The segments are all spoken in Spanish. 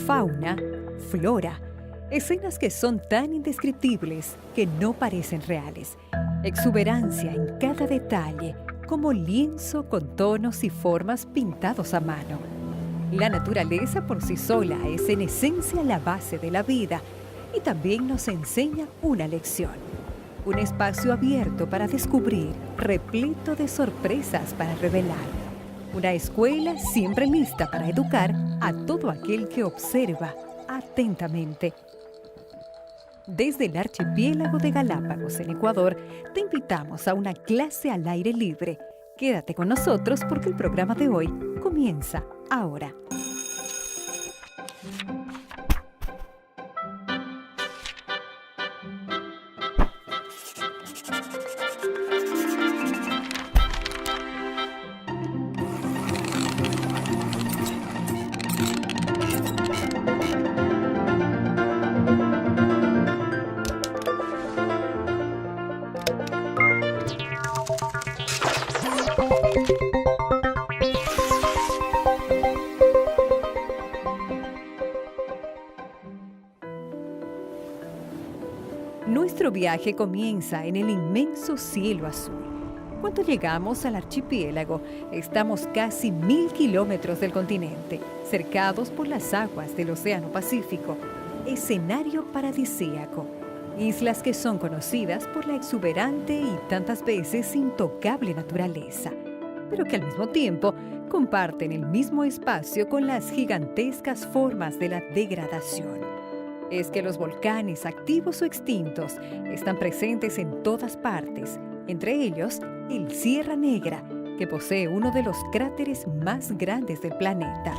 fauna, flora, escenas que son tan indescriptibles que no parecen reales. Exuberancia en cada detalle, como lienzo con tonos y formas pintados a mano. La naturaleza por sí sola es en esencia la base de la vida y también nos enseña una lección. Un espacio abierto para descubrir, repleto de sorpresas para revelar. Una escuela siempre lista para educar a todo aquel que observa atentamente. Desde el archipiélago de Galápagos en Ecuador, te invitamos a una clase al aire libre. Quédate con nosotros porque el programa de hoy comienza ahora. Nuestro viaje comienza en el inmenso cielo azul. Cuando llegamos al archipiélago, estamos casi 1000 kilómetros del continente, cercados por las aguas del Océano Pacífico, escenario paradisíaco. Islas que son conocidas por la exuberante y tantas veces intocable naturaleza, pero que al mismo tiempo comparten el mismo espacio con las gigantescas formas de la degradación. Es que los volcanes activos o extintos están presentes en todas partes, entre ellos el Sierra Negra, que posee uno de los cráteres más grandes del planeta.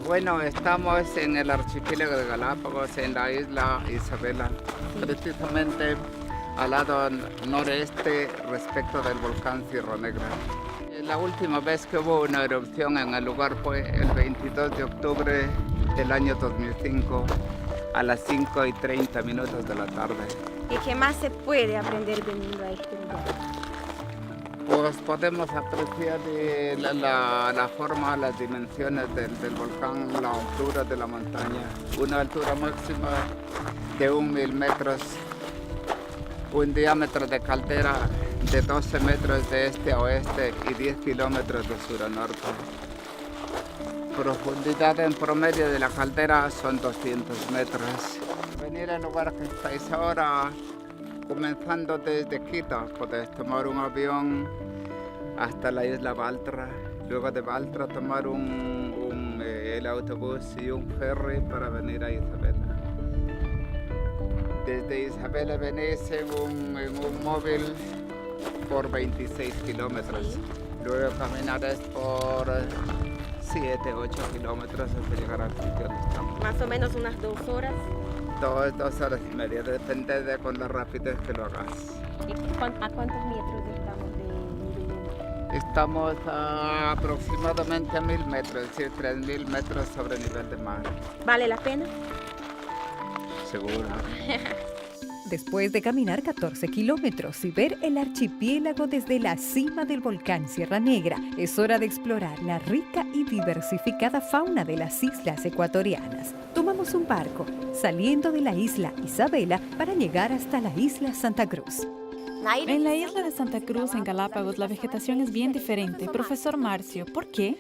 Bueno, estamos en el archipiélago de Galápagos, en la isla Isabela, precisamente al lado noreste respecto del volcán Sierra Negra. La última vez que hubo una erupción en el lugar fue el 22 de octubre del año 2005. A las 5:30 de la tarde. ¿Y qué más se puede aprender veniendo a este lugar? Pues podemos apreciar la forma, las dimensiones del volcán, la altura de la montaña, una altura máxima de 1000 metros, un diámetro de caldera de 12 metros de este a oeste y 10 kilómetros de sur a norte. Profundidad en promedio de la caldera son 200 metros. Venir al lugar que estáis ahora, comenzando desde Quito, podéis tomar un avión hasta la isla Baltra. Luego de Baltra tomar el autobús y un ferry para venir a Isabela. Desde Isabela venís en un móvil por 26 kilómetros. Luego caminaréis por 7-8 kilómetros hasta llegar al sitio donde estamos. Más o menos unas 2 horas. 2 horas y media, depende de con la rapidez que lo hagas. ¿Y a cuántos metros estamos de nivel? Estamos a aproximadamente a 1000 metros, es decir, 3000 metros sobre nivel de mar. ¿Vale la pena? Seguro. Después de caminar 14 kilómetros y ver el archipiélago desde la cima del volcán Sierra Negra, es hora de explorar la rica y diversificada fauna de las islas ecuatorianas. Tomamos un barco, saliendo de la isla Isabela para llegar hasta la isla Santa Cruz. En la isla de Santa Cruz, en Galápagos, la vegetación es bien diferente. Profesor Marcio, ¿por qué?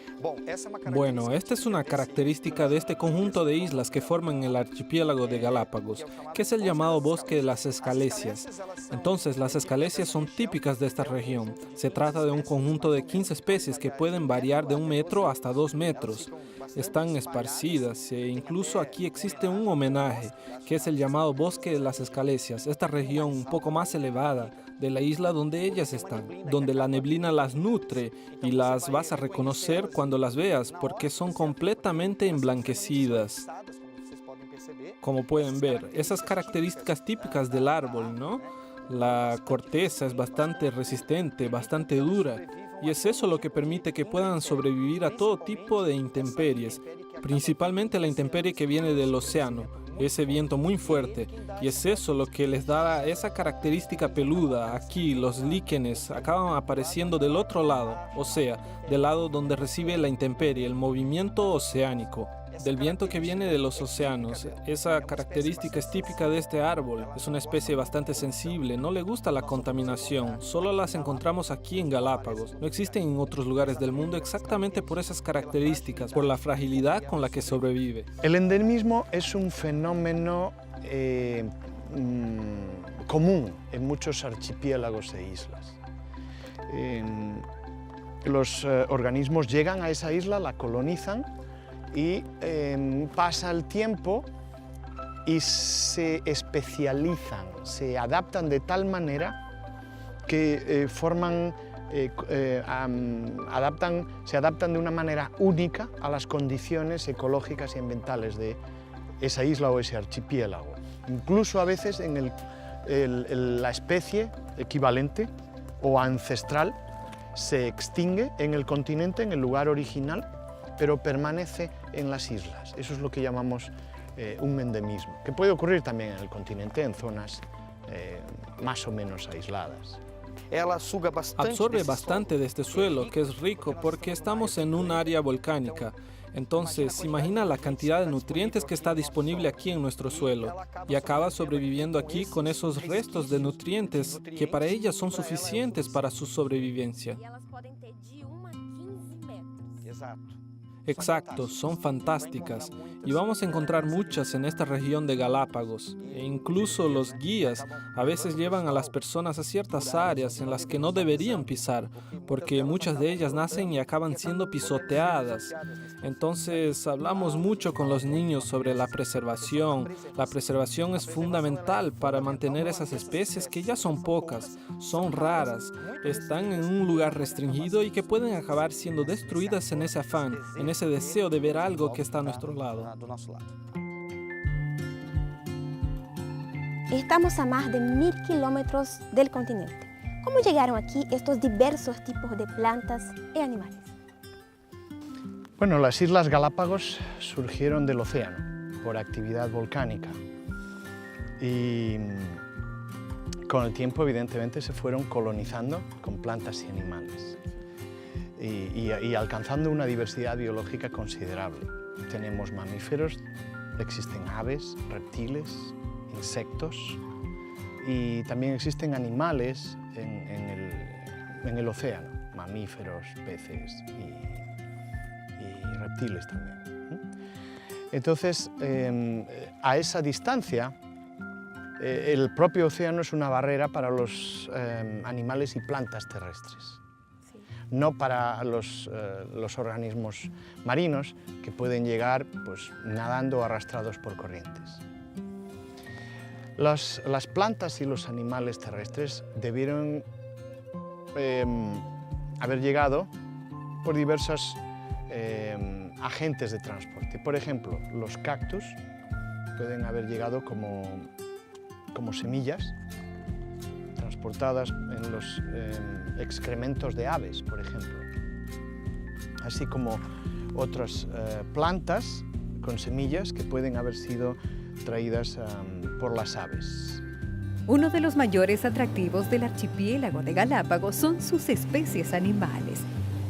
Bueno, esta es una característica de este conjunto de islas que forman el archipiélago de Galápagos, que es el llamado bosque de las escalecias. Entonces, las escalecias son típicas de esta región. Se trata de un conjunto de 15 especies que pueden variar de 1 metro hasta 2 metros. Están esparcidas e incluso aquí existe un homenaje, que es el llamado bosque de las escalecias, esta región un poco más elevada de la isla donde ellas están, donde la neblina las nutre y las vas a reconocer cuando las veas porque son completamente emblanquecidas. Como pueden ver, esas características típicas del árbol, ¿no? La corteza es bastante resistente, bastante dura, y es eso lo que permite que puedan sobrevivir a todo tipo de intemperies, principalmente la intemperie que viene del océano, ese viento muy fuerte, y es eso lo que les da esa característica peluda. Aquí los líquenes acaban apareciendo del otro lado, o sea, del lado donde recibe la intemperie, el movimiento oceánico. del viento que viene de los océanos. Esa característica es típica de este árbol. Es una especie bastante sensible, no le gusta la contaminación. Solo las encontramos aquí en Galápagos. No existen en otros lugares del mundo exactamente por esas características, por la fragilidad con la que sobrevive. El endemismo es un fenómeno común en muchos archipiélagos e islas. Los organismos llegan a esa isla, la colonizan y pasa el tiempo y se especializan, se adaptan de tal manera que se adaptan de una manera única a las condiciones ecológicas y ambientales de esa isla o ese archipiélago. Incluso a veces en la especie equivalente o ancestral se extingue en el continente, en el lugar original, pero permanece en las islas. Eso es lo que llamamos un endemismo, que puede ocurrir también en el continente, en zonas más o menos aisladas. Absorbe bastante de este suelo, que es rico porque estamos en un área volcánica. Entonces, imagina la cantidad de nutrientes que está disponible aquí en nuestro suelo y acaba sobreviviendo aquí con esos restos de nutrientes que para ellas son suficientes para su sobrevivencia. Exacto, son fantásticas y vamos a encontrar muchas en esta región de Galápagos. E incluso los guías a veces llevan a las personas a ciertas áreas en las que no deberían pisar, porque muchas de ellas nacen y acaban siendo pisoteadas. Entonces hablamos mucho con los niños sobre la preservación. La preservación es fundamental para mantener esas especies que ya son pocas, son raras, están en un lugar restringido y que pueden acabar siendo destruidas en ese afán, en ese deseo de ver algo que está a nuestro lado. Estamos a más de 1000 kilómetros del continente. ¿Cómo llegaron aquí estos diversos tipos de plantas y animales? Bueno, las Islas Galápagos surgieron del océano por actividad volcánica y con el tiempo evidentemente se fueron colonizando con plantas y animales y alcanzando una diversidad biológica considerable. Tenemos mamíferos, existen aves, reptiles, insectos y también existen animales en el océano, mamíferos, peces y reptiles también. Entonces, a esa distancia, el propio océano es una barrera para los animales y plantas terrestres, no para los organismos marinos que pueden llegar pues, nadando o arrastrados por corrientes. Las plantas y los animales terrestres debieron haber llegado por diversos agentes de transporte. Por ejemplo, los cactus pueden haber llegado como semillas transportadas en los excrementos de aves, por ejemplo, así como otras plantas con semillas que pueden haber sido traídas por las aves. Uno de los mayores atractivos del archipiélago de Galápagos son sus especies animales.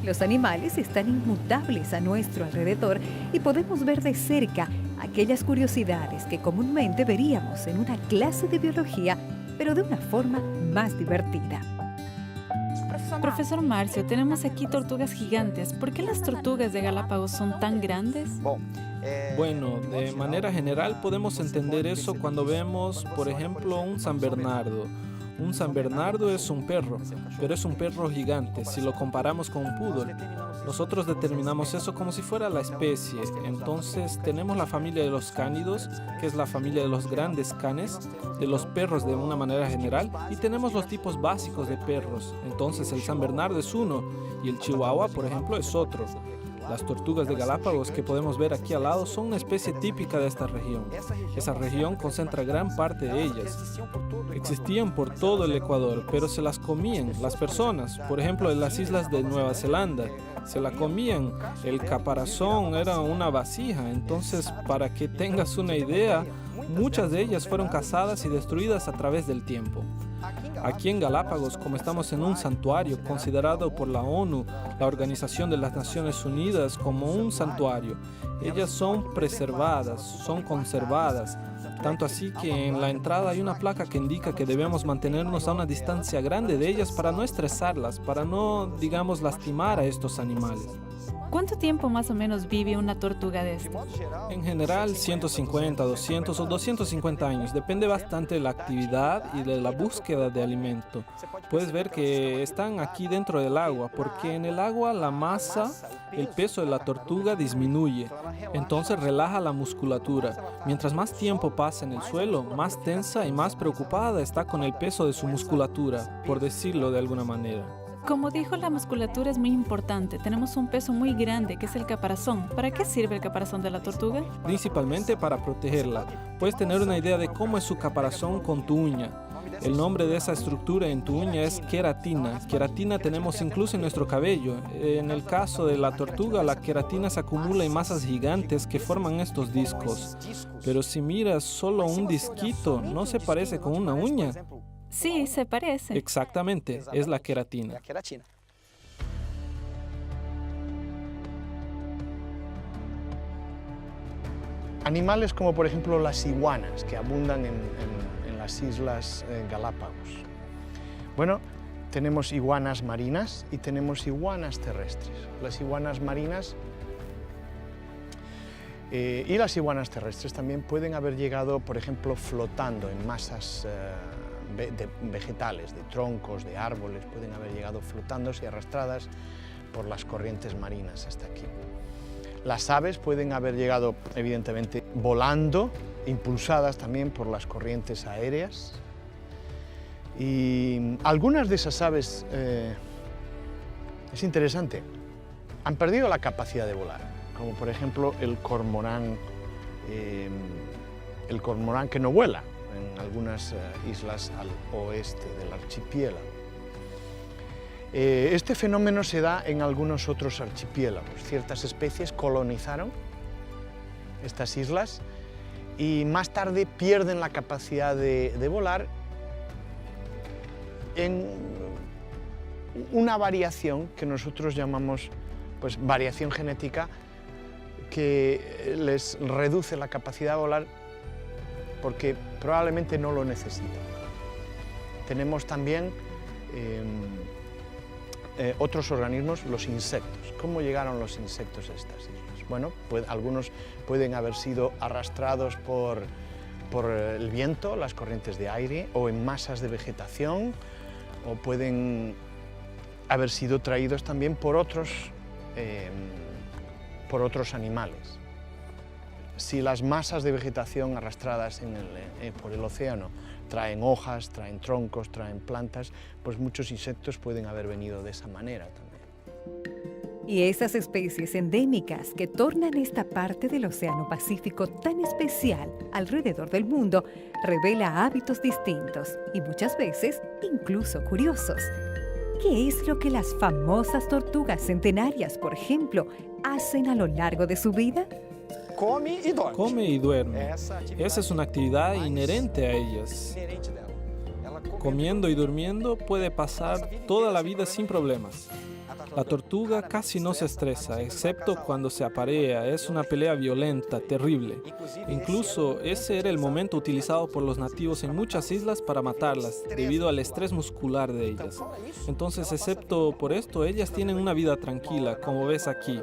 Los animales están inmutables a nuestro alrededor y podemos ver de cerca aquellas curiosidades que comúnmente veríamos en una clase de biología, pero de una forma más divertida. Profesor Márcio, tenemos aquí tortugas gigantes. ¿Por qué las tortugas de Galápagos son tan grandes? Bueno, de manera general podemos entender eso cuando vemos, por ejemplo, un San Bernardo. Un San Bernardo es un perro, pero es un perro gigante si lo comparamos con un poodle. Nosotros determinamos eso como si fuera la especie. Entonces tenemos la familia de los cánidos, que es la familia de los grandes canes, de los perros de una manera general, y tenemos los tipos básicos de perros. Entonces el San Bernardo es uno y el Chihuahua, por ejemplo, es otro. Las tortugas de Galápagos que podemos ver aquí al lado son una especie típica de esta región. Esa región concentra gran parte de ellas. Existían por todo el Ecuador, pero se las comían las personas. Por ejemplo, en las islas de Nueva Zelanda, se la comían. El caparazón era una vasija. Entonces, para que tengas una idea, muchas de ellas fueron cazadas y destruidas a través del tiempo. Aquí en Galápagos, como estamos en un santuario considerado por la ONU, la Organización de las Naciones Unidas, como un santuario, ellas son preservadas, son conservadas. Tanto así que en la entrada hay una placa que indica que debemos mantenernos a una distancia grande de ellas para no estresarlas, para no, digamos, lastimar a estos animales. ¿Cuánto tiempo más o menos vive una tortuga de estas? En general, 150, 200 o 250 años. Depende bastante de la actividad y de la búsqueda de alimento. Puedes ver que están aquí dentro del agua, porque en el agua la masa, el peso de la tortuga disminuye. Entonces relaja la musculatura. Mientras más tiempo pasa en el suelo, más tensa y más preocupada está con el peso de su musculatura, por decirlo de alguna manera. Como dijo, la musculatura es muy importante. Tenemos un peso muy grande, que es el caparazón. ¿Para qué sirve el caparazón de la tortuga? Principalmente para protegerla. Puedes tener una idea de cómo es su caparazón con tu uña. El nombre de esa estructura en tu uña es queratina. Queratina tenemos incluso en nuestro cabello. En el caso de la tortuga, la queratina se acumula en masas gigantes que forman estos discos. Pero si miras solo un disquito, ¿no se parece con una uña? Sí, se parece. Exactamente, es la queratina. Animales como por ejemplo las iguanas, que abundan en las islas Galápagos. Bueno, tenemos iguanas marinas y tenemos iguanas terrestres. Las iguanas marinas y las iguanas terrestres también pueden haber llegado, por ejemplo, flotando en masas vegetales, de troncos, de árboles, pueden haber llegado flotándose y arrastradas por las corrientes marinas hasta aquí. Las aves pueden haber llegado, evidentemente, volando, impulsadas también por las corrientes aéreas. Y algunas de esas aves, es interesante, han perdido la capacidad de volar, como por ejemplo el cormorán que no vuela en algunas islas al oeste del archipiélago. Este fenómeno se da en algunos otros archipiélagos. Ciertas especies colonizaron estas islas y más tarde pierden la capacidad de volar en una variación que nosotros llamamos pues, variación genética, que les reduce la capacidad de volar porque probablemente no lo necesitan. Tenemos también otros organismos, los insectos. ¿Cómo llegaron los insectos a estas islas? Bueno, algunos pueden haber sido arrastrados por el viento, las corrientes de aire, o en masas de vegetación, o pueden haber sido traídos también por otros animales. Si las masas de vegetación arrastradas por el océano traen hojas, traen troncos, traen plantas, pues muchos insectos pueden haber venido de esa manera también. Y esas especies endémicas que tornan esta parte del Océano Pacífico tan especial alrededor del mundo revela hábitos distintos y muchas veces incluso curiosos. ¿Qué es lo que las famosas tortugas centenarias, por ejemplo, hacen a lo largo de su vida? Come y duerme. Esa es una actividad inherente a ellas. Comiendo y durmiendo puede pasar toda la vida sin problemas. La tortuga casi no se estresa, excepto cuando se aparea. Es una pelea violenta, terrible. Incluso ese era el momento utilizado por los nativos en muchas islas para matarlas, debido al estrés muscular de ellas. Entonces, excepto por esto, ellas tienen una vida tranquila, como ves aquí,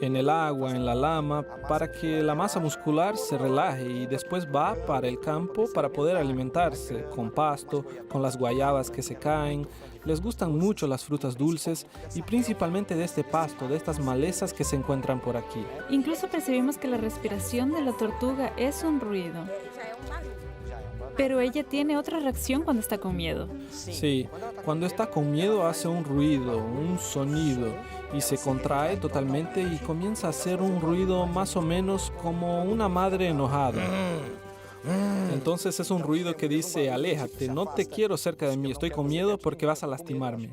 en el agua, en la lama, para que la masa muscular se relaje y después va para el campo para poder alimentarse, con pasto, con las guayabas que se caen. Les gustan mucho las frutas dulces y principalmente de este pasto, de estas malezas que se encuentran por aquí. Incluso percibimos que la respiración de la tortuga es un ruido. Pero ella tiene otra reacción cuando está con miedo. Sí, cuando está con miedo hace un ruido, un sonido, y se contrae totalmente y comienza a hacer un ruido más o menos como una madre enojada. Entonces es un ruido que dice, aléjate, no te quiero cerca de mí, estoy con miedo porque vas a lastimarme.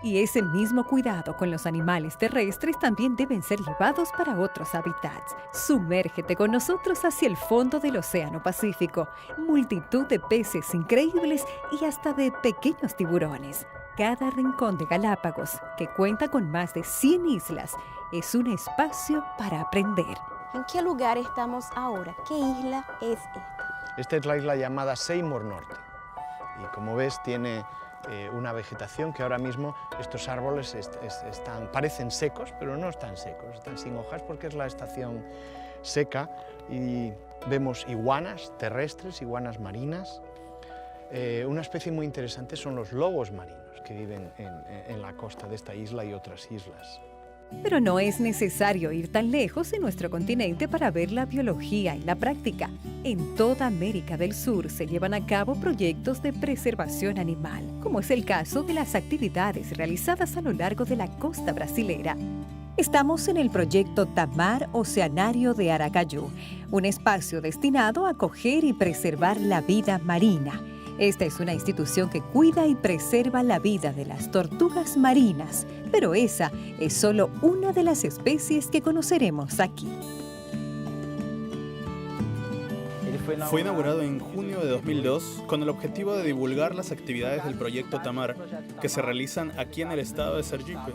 Y ese mismo cuidado con los animales terrestres también deben ser llevados para otros hábitats. Sumérgete con nosotros hacia el fondo del Océano Pacífico. Multitud de peces increíbles y hasta de pequeños tiburones. Cada rincón de Galápagos, que cuenta con más de 100 islas, es un espacio para aprender. ¿En qué lugar estamos ahora? ¿Qué isla es esta? Esta es la isla llamada Seymour Norte y como ves tiene una vegetación que ahora mismo estos árboles parecen secos, pero no están secos, están sin hojas porque es la estación seca y vemos iguanas terrestres, iguanas marinas. Una especie muy interesante son los lobos marinos que viven en la costa de esta isla y otras islas. Pero no es necesario ir tan lejos en nuestro continente para ver la biología y la práctica. En toda América del Sur se llevan a cabo proyectos de preservación animal, como es el caso de las actividades realizadas a lo largo de la costa brasilera. Estamos en el proyecto Tamar Oceanário de Aracaju, un espacio destinado a acoger y preservar la vida marina. Esta es una institución que cuida y preserva la vida de las tortugas marinas, pero esa es solo una de las especies que conoceremos aquí. Fue inaugurado en junio de 2002 con el objetivo de divulgar las actividades del proyecto Tamar que se realizan aquí en el estado de Sergipe.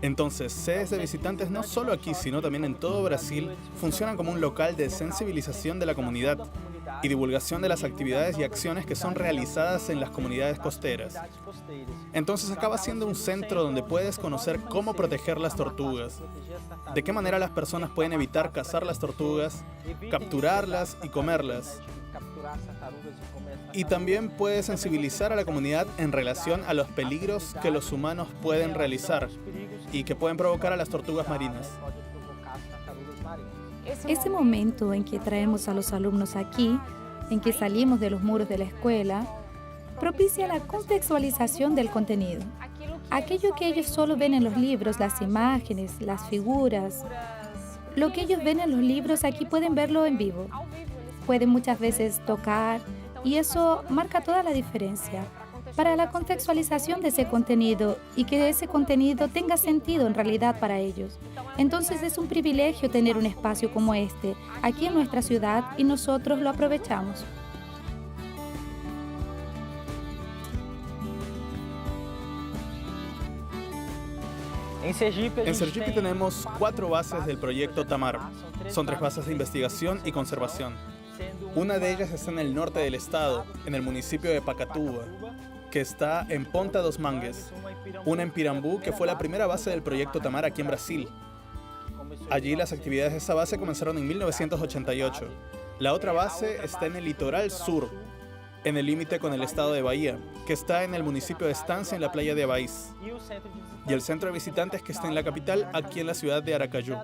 Entonces, sedes de visitantes no solo aquí, sino también en todo Brasil, funcionan como un local de sensibilización de la comunidad y divulgación de las actividades y acciones que son realizadas en las comunidades costeras. Entonces acaba siendo un centro donde puedes conocer cómo proteger las tortugas, de qué manera las personas pueden evitar cazar las tortugas, capturarlas y comerlas. Y también puedes sensibilizar a la comunidad en relación a los peligros que los humanos pueden realizar y que pueden provocar a las tortugas marinas. Ese momento en que traemos a los alumnos aquí, en que salimos de los muros de la escuela, propicia la contextualización del contenido. Aquello que ellos solo ven en los libros, las imágenes, las figuras, lo que ellos ven en los libros aquí pueden verlo en vivo. Pueden muchas veces tocar y eso marca toda la diferencia para la contextualización de ese contenido y que ese contenido tenga sentido en realidad para ellos. Entonces es un privilegio tener un espacio como este aquí en nuestra ciudad y nosotros lo aprovechamos. En Sergipe tenemos 4 bases del proyecto Tamar. Son 3 bases de investigación y conservación. Una de ellas está en el norte del estado, en el municipio de Pacatuba, que está en Ponta dos Mangues. Una en Pirambu, que fue la primera base del proyecto Tamar aquí en Brasil. Allí las actividades de esa base comenzaron en 1988. La otra base está en el litoral sur, en el límite con el estado de Bahía, que está en el municipio de Estância, en la playa de Abaiz. Y el centro de visitantes que está en la capital, aquí en la ciudad de Aracaju.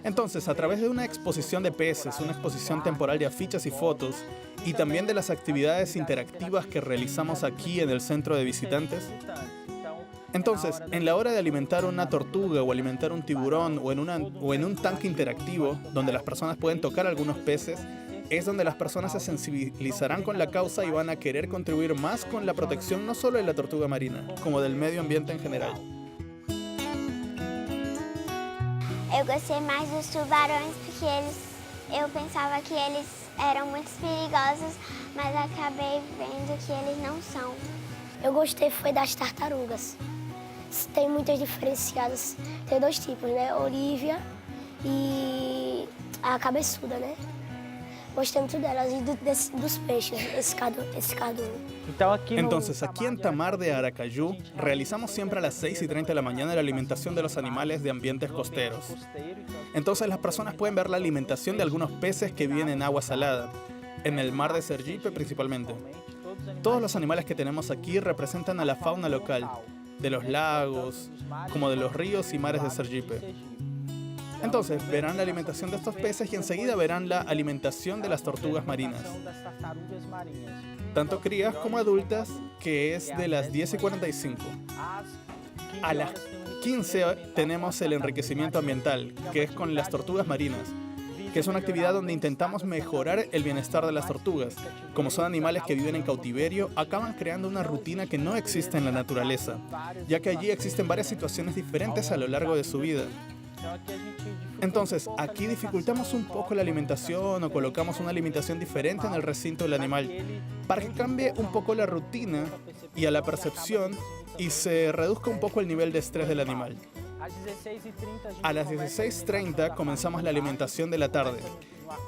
Entonces, a través de una exposición de peces, una exposición temporal de afiches y fotos, y también de las actividades interactivas que realizamos aquí en el centro de visitantes, entonces, en la hora de alimentar una tortuga o alimentar un tiburón o en un tanque interactivo, donde las personas pueden tocar algunos peces, es donde las personas se sensibilizarán con la causa y van a querer contribuir más con la protección no solo de la tortuga marina, como del medio ambiente en general. Eu gostei mais dos tubarões porque eu pensava que eles eram muito perigosos, mas acabei vendo que eles não são. Eu gostei foi das tartarugas. Tem muitas diferenciadas. Tem 2 tipos, né? Olívia e a cabeçuda, né? Gostei mucho de elas y dos peces, esse cardume. Entonces, aquí en Tamar de Aracaju, realizamos siempre a las 6:30 de la mañana la alimentación de los animales de ambientes costeros. Entonces, las personas pueden ver la alimentación de algunos peces que viven en agua salada, en el mar de Sergipe principalmente. Todos los animales que tenemos aquí representan a la fauna local, de los lagos, como de los ríos y mares de Sergipe. Entonces, verán la alimentación de estos peces y enseguida verán la alimentación de las tortugas marinas. Tanto crías como adultas, que es de las 10:45. A las 15 tenemos el enriquecimiento ambiental, que es con las tortugas marinas, que es una actividad donde intentamos mejorar el bienestar de las tortugas. Como son animales que viven en cautiverio, acaban creando una rutina que no existe en la naturaleza, ya que allí existen varias situaciones diferentes a lo largo de su vida. Entonces, aquí dificultamos un poco la alimentación o colocamos una alimentación diferente en el recinto del animal para que cambie un poco la rutina y a la percepción y se reduzca un poco el nivel de estrés del animal. A las 16:30 comenzamos la alimentación de la tarde.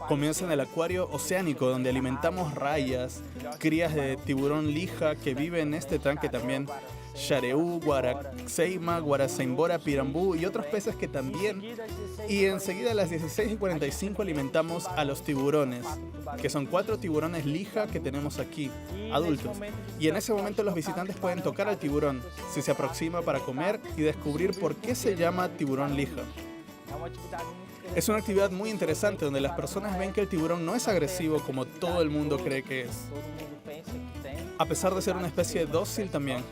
Comienza en el acuario oceánico, donde alimentamos rayas, crías de tiburón lija que vive en este tanque también, xareú, guaraceima, guaraceimbora, pirambú y otros peces que también. Y enseguida a las 16:45 alimentamos a los tiburones, que son 4 tiburones lija que tenemos aquí, adultos. Y en ese momento los visitantes pueden tocar al tiburón, si se aproxima para comer y descubrir por qué se llama tiburón lija. Es una actividad muy interesante donde las personas ven que el tiburón no es agresivo como todo el mundo cree que es, a pesar de ser una especie dócil también,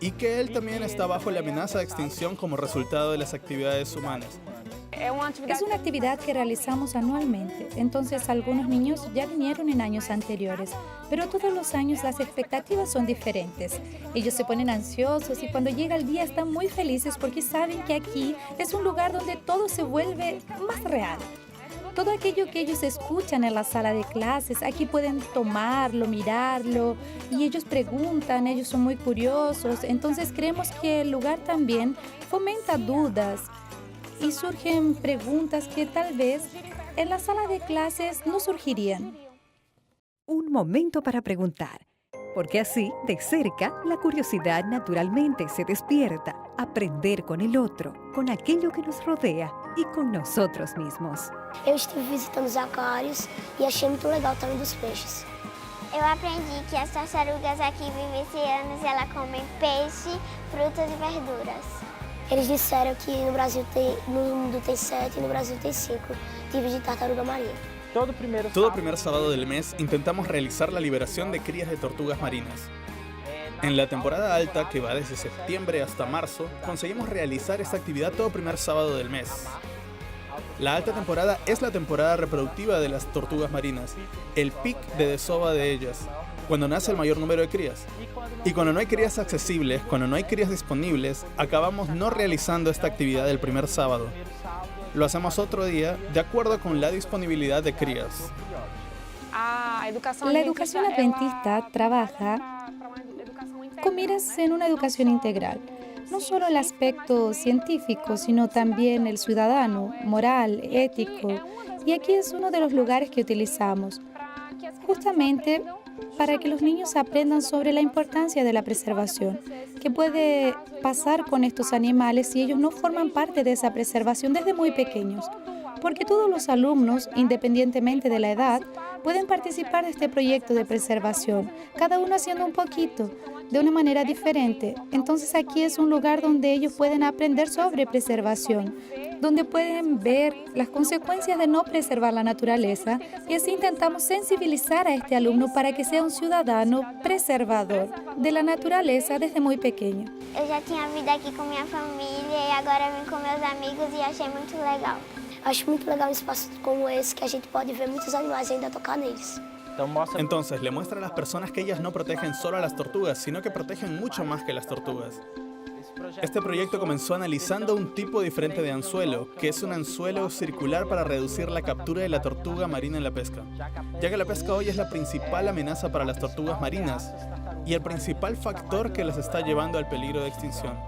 y que él también está bajo la amenaza de extinción como resultado de las actividades humanas. Es una actividad que realizamos anualmente, entonces algunos niños ya vinieron en años anteriores, pero todos los años las expectativas son diferentes. Ellos se ponen ansiosos y cuando llega el día están muy felices porque saben que aquí es un lugar donde todo se vuelve más real. Todo aquello que ellos escuchan en la sala de clases, aquí pueden tomarlo, mirarlo, y ellos preguntan, ellos son muy curiosos, entonces creemos que el lugar también fomenta dudas y surgen preguntas que tal vez en la sala de clases no surgirían. Un momento para preguntar, porque así, de cerca, la curiosidad naturalmente se despierta. Aprender con el otro, con aquello que nos rodea y con nosotros mismos. Eu estive visitando os aquários e achei muito legal também dos peixes. Eu aprendi que as tartarugas aqui vivem oceanos e elas comem peixe, frutas e verduras. Eles disseram que no mundo tem 7 e no Brasil tem 5 tipos de tartaruga marinha. Todo primer sábado del mes intentamos realizar la liberación de crías de tortugas marinas. En la temporada alta, que va desde septiembre hasta marzo, conseguimos realizar esta actividad todo primer sábado del mes. La alta temporada es la temporada reproductiva de las tortugas marinas, el pic de desova de ellas, cuando nace el mayor número de crías. Y cuando no hay crías accesibles, cuando no hay crías disponibles, acabamos no realizando esta actividad el primer sábado. Lo hacemos otro día, de acuerdo con la disponibilidad de crías. La educación adventista trabaja con miras en una educación integral. No solo el aspecto científico, sino también el ciudadano, moral, ético. Y aquí es uno de los lugares que utilizamos, justamente para que los niños aprendan sobre la importancia de la preservación, qué puede pasar con estos animales si ellos no forman parte de esa preservación desde muy pequeños. Porque todos los alumnos, independientemente de la edad, pueden participar de este proyecto de preservación, cada uno haciendo un poquito, de una manera diferente. Entonces aquí es un lugar donde ellos pueden aprender sobre preservación, donde pueden ver las consecuencias de no preservar la naturaleza, y así intentamos sensibilizar a este alumno para que sea un ciudadano preservador de la naturaleza desde muy pequeño. Eu já tinha vindo aqui com minha família e agora vim com meus amigos e achei muito legal. Acho muito legal um espaço como esse, que a gente pode ver muitos animais e ainda tocar neles. Entonces, le muestra a las personas que ellas no protegen solo a las tortugas, sino que protegen mucho más que las tortugas. Este proyecto comenzó analizando un tipo diferente de anzuelo, que es un anzuelo circular para reducir la captura de la tortuga marina en la pesca, ya que la pesca hoy es la principal amenaza para las tortugas marinas y el principal factor que las está llevando al peligro de extinción.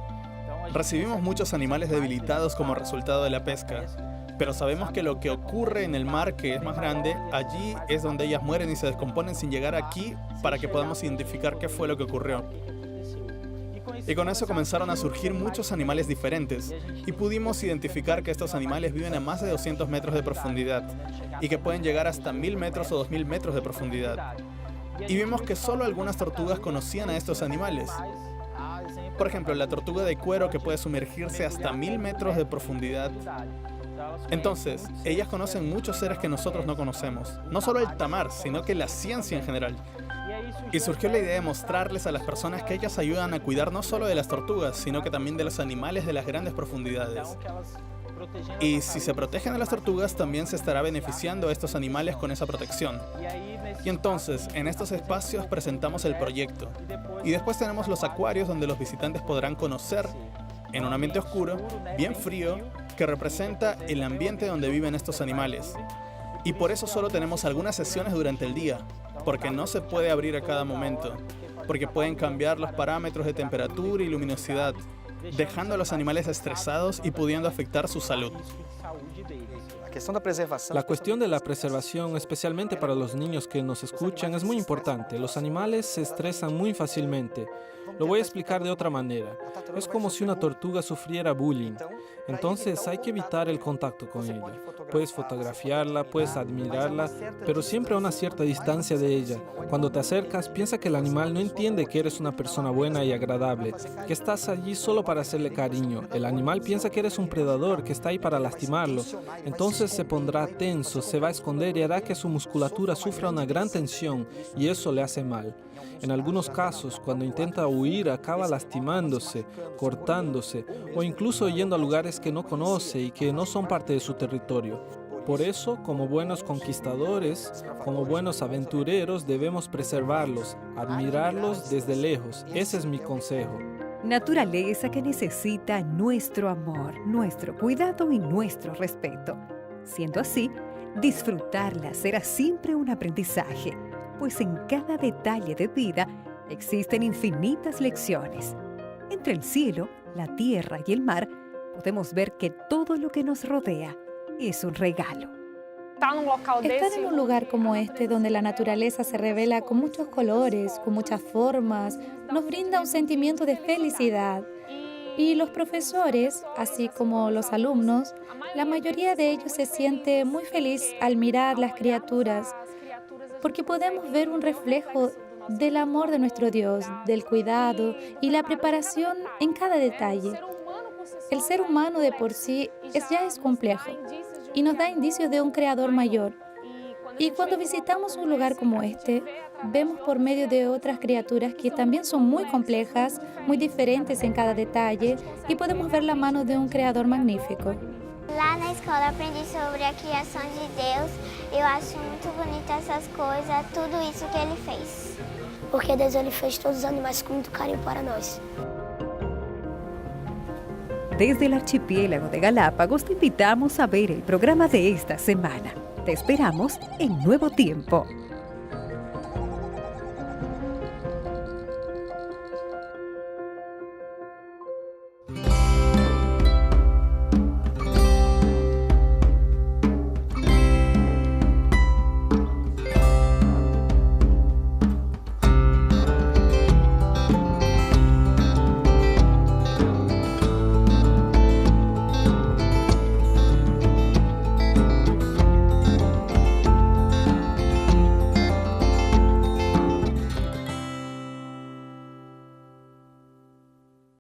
Recibimos muchos animales debilitados como resultado de la pesca, pero sabemos que lo que ocurre en el mar, que es más grande, allí es donde ellas mueren y se descomponen sin llegar aquí para que podamos identificar qué fue lo que ocurrió. Y con eso comenzaron a surgir muchos animales diferentes y pudimos identificar que estos animales viven a más de 200 metros de profundidad y que pueden llegar hasta 1000 metros o 2000 metros de profundidad. Y vimos que solo algunas tortugas conocían a estos animales. Por ejemplo, la tortuga de cuero, que puede sumergirse hasta 1000 metros de profundidad. Entonces, ellas conocen muchos seres que nosotros no conocemos, no solo el tamar, sino que la ciencia en general. Y surgió la idea de mostrarles a las personas que ellas ayudan a cuidar no solo de las tortugas, sino que también de los animales de las grandes profundidades. Y si se protegen a las tortugas, también se estará beneficiando a estos animales con esa protección. Y entonces, en estos espacios presentamos el proyecto. Y después tenemos los acuarios donde los visitantes podrán conocer, en un ambiente oscuro, bien frío, que representa el ambiente donde viven estos animales. Y por eso solo tenemos algunas sesiones durante el día, porque no se puede abrir a cada momento, porque pueden cambiar los parámetros de temperatura y luminosidad, dejando a los animales estresados y pudiendo afectar su salud. La cuestión de la preservación, especialmente para los niños que nos escuchan, es muy importante. Los animales se estresan muy fácilmente. Lo voy a explicar de otra manera. Es como si una tortuga sufriera bullying. Entonces hay que evitar el contacto con ella. Puedes fotografiarla, puedes admirarla, pero siempre a una cierta distancia de ella. Cuando te acercas, piensa que el animal no entiende que eres una persona buena y agradable, que estás allí solo para hacerle cariño. El animal piensa que eres un predador, que está ahí para lastimarlo. Entonces se pondrá tenso, se va a esconder y hará que su musculatura sufra una gran tensión y eso le hace mal. En algunos casos, cuando intenta huir, acaba lastimándose, cortándose o incluso yendo a lugares que no conoce y que no son parte de su territorio. Por eso, como buenos conquistadores, como buenos aventureros, debemos preservarlos, admirarlos desde lejos. Ese es mi consejo. Naturaleza que necesita nuestro amor, nuestro cuidado y nuestro respeto. Siendo así, disfrutarla será siempre un aprendizaje, pues en cada detalle de vida existen infinitas lecciones. Entre el cielo, la tierra y el mar, podemos ver que todo lo que nos rodea es un regalo. Estar en un lugar como este, donde la naturaleza se revela con muchos colores, con muchas formas, nos brinda un sentimiento de felicidad. Y los profesores, así como los alumnos, la mayoría de ellos se siente muy feliz al mirar las criaturas, porque podemos ver un reflejo del amor de nuestro Dios, del cuidado y la preparación en cada detalle. El ser humano de por sí ya es complejo y nos da indicios de un creador mayor. Y cuando visitamos un lugar como este, vemos por medio de otras criaturas que también son muy complejas, muy diferentes en cada detalle, y podemos ver la mano de un creador magnífico. Lá na escola aprendi sobre a criação de Deus. Eu acho muito bonita essas coisas, tudo isso que ele fez. Porque Deus ele fez todos os animais com muito carinho para nós. Desde el archipiélago de Galápagos te invitamos a ver el programa de esta semana. Te esperamos en Nuevo Tiempo.